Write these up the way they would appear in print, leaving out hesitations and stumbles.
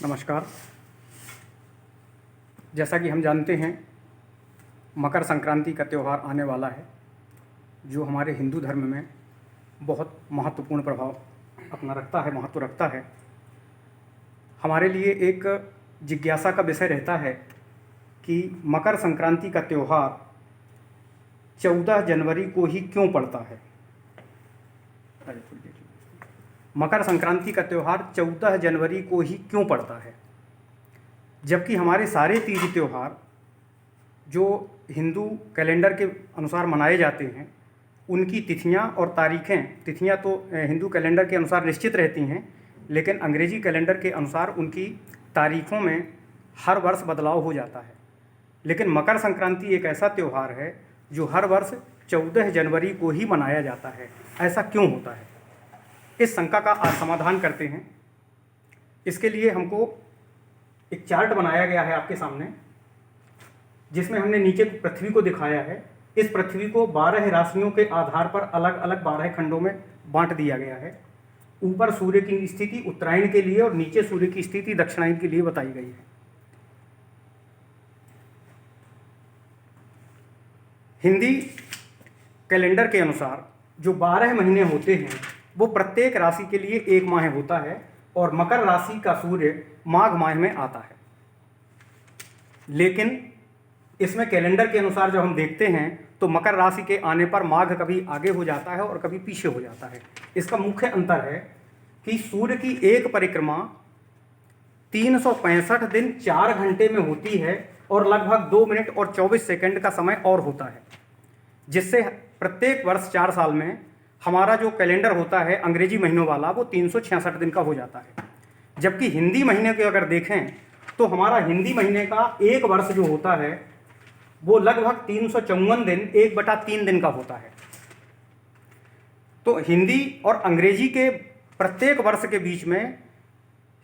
नमस्कार। जैसा कि हम जानते हैं, मकर संक्रांति का त्यौहार आने वाला है, जो हमारे हिंदू धर्म में बहुत महत्वपूर्ण प्रभाव अपना रखता है, महत्व रखता है। हमारे लिए एक जिज्ञासा का विषय रहता है कि मकर संक्रांति का त्यौहार 14 जनवरी को ही क्यों पड़ता है। मकर संक्रांति का त्यौहार 14 जनवरी को ही क्यों पड़ता है, जबकि हमारे सारे तीज त्यौहार जो हिंदू कैलेंडर के अनुसार मनाए जाते हैं, उनकी तिथियां और तारीखें, तिथियां तो हिंदू कैलेंडर के अनुसार निश्चित रहती हैं, लेकिन अंग्रेजी कैलेंडर के अनुसार उनकी तारीखों में हर वर्ष बदलाव हो जाता है। लेकिन मकर संक्रांति एक ऐसा त्यौहार है जो हर वर्ष 14 जनवरी को ही मनाया जाता है। ऐसा क्यों होता है, इस शंका का आज समाधान करते हैं। इसके लिए हमको एक चार्ट बनाया गया है आपके सामने, जिसमें हमने नीचे पृथ्वी को दिखाया है। इस पृथ्वी को 12 राशियों के आधार पर अलग अलग 12 खंडों में बांट दिया गया है। ऊपर सूर्य की स्थिति उत्तरायण के लिए और नीचे सूर्य की स्थिति दक्षिणायन के लिए बताई गई है। हिंदी कैलेंडर के अनुसार जो 12 महीने होते हैं, वो प्रत्येक राशि के लिए एक माह होता है और मकर राशि का सूर्य माघ माह में आता है। लेकिन इसमें कैलेंडर के अनुसार जब हम देखते हैं तो मकर राशि के आने पर माघ कभी आगे हो जाता है और कभी पीछे हो जाता है। इसका मुख्य अंतर है कि सूर्य की एक परिक्रमा 365 दिन 4 घंटे में होती है और लगभग 2 मिनट और 24 सेकंड का समय और होता है, जिससे प्रत्येक वर्ष 4 साल में हमारा जो कैलेंडर होता है अंग्रेजी महीनों वाला, वो 366 दिन का हो जाता है। जबकि हिंदी महीने के अगर देखें तो हमारा हिंदी महीने का एक वर्ष जो होता है वो लगभग 354 दिन 1/3 दिन का होता है। तो हिंदी और अंग्रेजी के प्रत्येक वर्ष के बीच में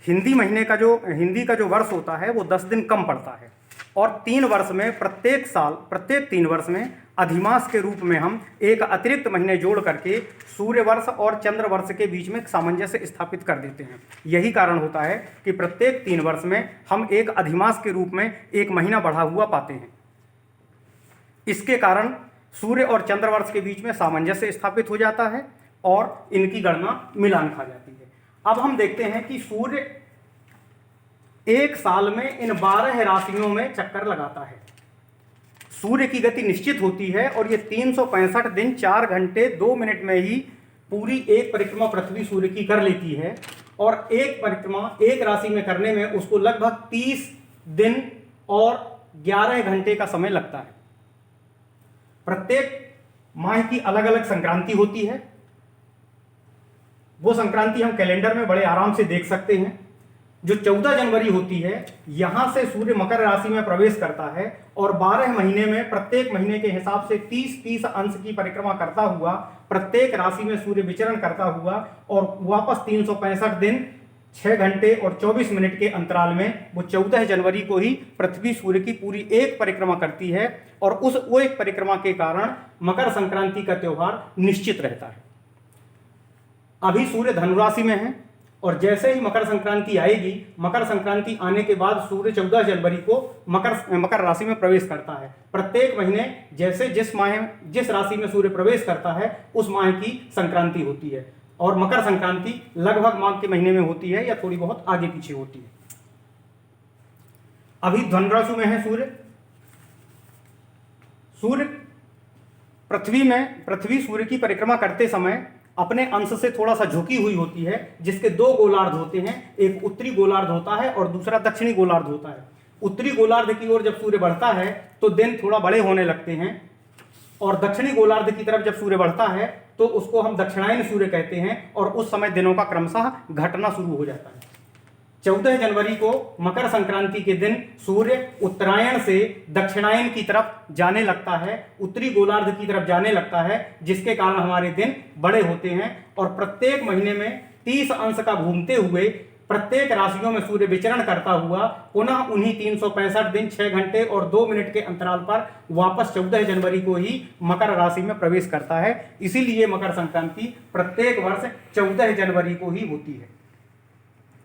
हिंदी का जो वर्ष होता है वो 10 दिन कम पड़ता है। और 3 वर्ष में प्रत्येक 3 वर्ष में अधिमास के रूप में हम एक अतिरिक्त महीने जोड़ करके सूर्य वर्ष और चंद्र वर्ष के बीच में सामंजस्य स्थापित कर देते हैं। यही कारण होता है कि प्रत्येक 3 वर्ष में हम एक अधिमास के रूप में एक महीना बढ़ा हुआ पाते हैं। इसके कारण सूर्य और चंद्र वर्ष के बीच में सामंजस्य स्थापित हो जाता है और इनकी गणना मिलान खा जाती है। अब हम देखते हैं कि सूर्य एक साल में इन 12 राशियों में चक्कर लगाता है। सूर्य की गति निश्चित होती है और ये 365 दिन 4 घंटे 2 मिनट में ही पूरी एक परिक्रमा पृथ्वी सूर्य की कर लेती है। और एक परिक्रमा एक राशि में करने में उसको लगभग 30 दिन और 11 घंटे का समय लगता है। प्रत्येक माह की अलग अलग संक्रांति होती है। वो संक्रांति हम कैलेंडर में बड़े आराम से देख सकते हैं। जो 14 जनवरी होती है, यहां से सूर्य मकर राशि में प्रवेश करता है और 12 महीने में प्रत्येक महीने के हिसाब से 30 अंश की परिक्रमा करता हुआ प्रत्येक राशि में सूर्य विचरण करता हुआ और वापस 365 दिन 6 घंटे और 24 मिनट के अंतराल में वो 14 जनवरी को ही पृथ्वी सूर्य की पूरी एक परिक्रमा करती है। और वो एक परिक्रमा के कारण मकर संक्रांति का त्यौहार निश्चित रहता है। अभी सूर्य धनु राशि में है और जैसे ही मकर संक्रांति आएगी, मकर संक्रांति आने के बाद सूर्य 14 जनवरी को मकर राशि में प्रवेश करता है। प्रत्येक महीने जैसे जिस राशि में सूर्य प्रवेश करता है उस माह की संक्रांति होती है और मकर संक्रांति लगभग माघ के महीने में होती है या थोड़ी बहुत आगे पीछे होती है। अभी धनु राशि में है सूर्य पृथ्वी सूर्य की परिक्रमा करते समय अपने अंश से थोड़ा सा झुकी हुई होती है, जिसके 2 गोलार्ध होते हैं। एक उत्तरी गोलार्ध होता है और दूसरा दक्षिणी गोलार्ध होता है। उत्तरी गोलार्ध की ओर जब सूर्य बढ़ता है तो दिन थोड़ा बड़े होने लगते हैं और दक्षिणी गोलार्ध की तरफ जब सूर्य बढ़ता है तो उसको हम दक्षिणायन सूर्य कहते हैं और उस समय दिनों का क्रमशः घटना शुरू हो जाता है। 14 जनवरी को मकर संक्रांति के दिन सूर्य उत्तरायण से दक्षिणायन की तरफ जाने लगता है, उत्तरी गोलार्ध की तरफ जाने लगता है, जिसके कारण हमारे दिन बड़े होते हैं और प्रत्येक महीने में 30 अंश का घूमते हुए प्रत्येक राशियों में सूर्य विचरण करता हुआ पुनः उन्हीं 365 दिन 6 घंटे और 2 मिनट के अंतराल पर वापस 14 जनवरी को ही मकर राशि में प्रवेश करता है। इसीलिए मकर संक्रांति प्रत्येक वर्ष 14 जनवरी को ही होती है।